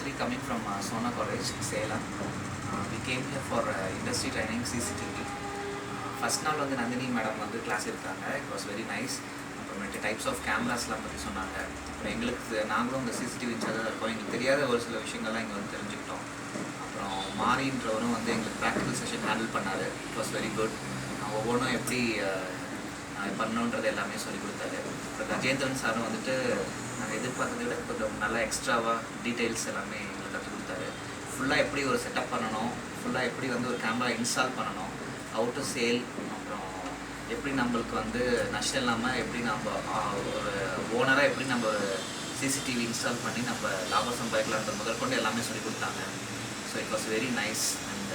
three coming from Sona College, Salem. We came here for industry training CCTV. First நாள் வந்து Nandini madam வந்து class எடுத்தாங்க. It was very nice. அப்புறமேட்டு types of கேமராஸ்லாம் பற்றி சொன்னாங்க. அப்புறம் எங்களுக்கு நாங்களும் இந்த சிசிடிவி இன்சார்ஜாக இருக்கோம். எங்களுக்கு தெரியாத ஒரு சில விஷயங்கள்லாம் இங்கே வந்து தெரிஞ்சுக்கிட்டோம். அப்புறம் மாரின்றவரும் வந்து எங்களுக்கு ப்ராக்டிக்கல் செஷன் ஹேண்டில் பண்ணார். It was very good. ஒவ்வொன்றும் எப்படி பண்ணணுன்றது எல்லாமே சொல்லிக் கொடுத்தாரு. அப்புறம் கஜேந்திரன் சாரும் வந்துட்டு நாங்கள் எதிர்பார்த்ததை விட கொஞ்சம் நல்லா எக்ஸ்ட்ராவாக டீட்டெயில்ஸ் எல்லாமே எங்களுக்கு கற்றுக் கொடுத்தாரு. ஃபுல்லாக எப்படி ஒரு செட்டப் பண்ணணும், ஃபுல்லாக எப்படி வந்து ஒரு கேமரா இன்ஸ்டால் பண்ணணும், ஹவு டு சேல், அப்புறம் எப்படி நம்மளுக்கு வந்து நஷ்டம் இல்லாமல் எப்படி நம்ம ஒரு ஓனராக எப்படி நம்ம சிசிடிவி இன்ஸ்டால் பண்ணி நம்ம லாபம் சம்பாதிக்கலான்ற முதற்கொண்டு எல்லாமே சொல்லிக் கொடுத்தாங்க. So it was very nice and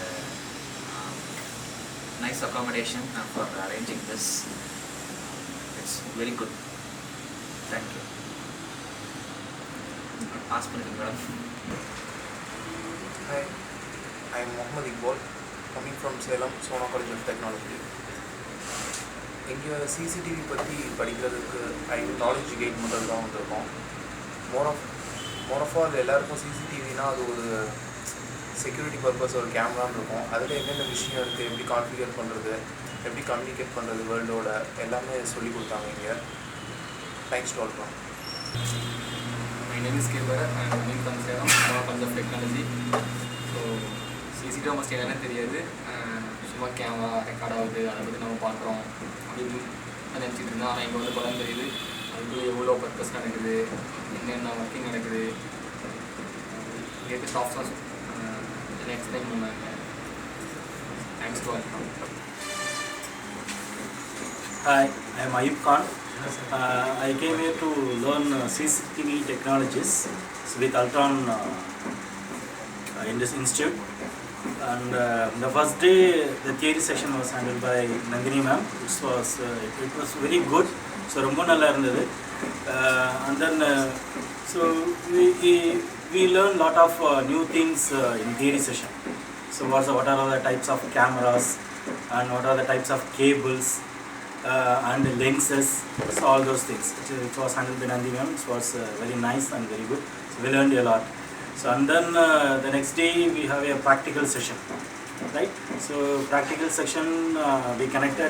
nice accommodation for arranging this. It's very good. Thank you. Pass madam. Hi, I am Mohammed Iqbal, coming from Salem, Sona College of Technology. இங்கே CCTV பற்றி படிக்கிறதுக்கு knowledge gain பண்ணுறது தான் வந்திருக்கோம். More of all எல்லாருக்கும் சிசிடிவினா அது ஒரு security purpose ஒரு கேமரான்னு இருக்கும். அதில் என்னென்ன விஷயம் இருக்குது, எப்படி கான்ஃபிகர் பண்ணுறது, எப்படி கம்யூனிகேட் பண்ணுறது வேர்ல்டோட எல்லாமே சொல்லி கொடுத்தாங்க இங்கே. Thanks to Altron. My name is Kirwara. I am coming from Salem, Sona College of Technology. So CCTV must என்னென்னு தெரியாது, சும்மா கேமரா ரெக்கார்ட் ஆகுது, அதை பற்றி நம்ம பார்க்குறோம் அப்படின்னு நினச்சிட்டு இருந்தோம். ஆனால் இங்கே வந்து படம் தெரியுது, அதுக்குள்ளே எவ்வளோ பர்பஸ் நடக்குது, என்னென்ன ஒர்க்கிங் நடக்குது, இங்கே இருக்க ஸ்டாஃப்ஸ்லாம் explain பண்ணாங்க. Thanks to Altron. Hi, I am Ayub Khan. I came here to learn CCTV technologies with Altron Institute. And the first day, the theory session was handled by Nandini ma'am. It was very good. So ரொம்ப நல்லா இருந்தது. And then so we learn lot of new things in theory session. So what are the types of cameras and what are the types of cables and lenses, so all those things. It was handled by Nandini ma'am. It was very nice and very good. So we learned a lot. So and then the next day we have a practical session, right? So practical section we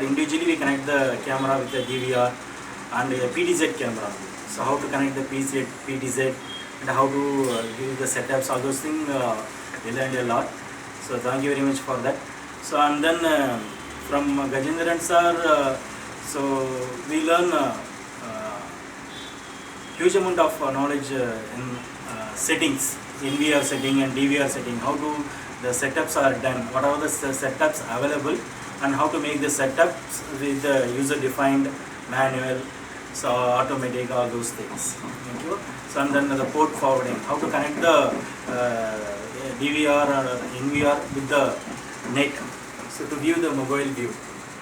individually we connect the camera with the DVR and a PTZ camera. So how to connect the PTZ and how to give the setups, all those things we learned a lot. So thank you very much for that. So and then from Gajendran sir, so we learn huge amount of knowledge in settings, NVR setting and DVR setting, how to the setups are done, what are the setups available and how to make the setups with the user defined, manual, so automatic, all those things. Thank you. So and then the port forwarding, how to connect the DVR or NVR with the net, so to view the mobile view.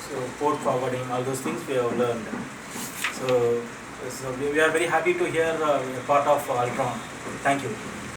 So port forwarding, all those things we have learned. So we are very happy to hear a part of Altron. Thank you.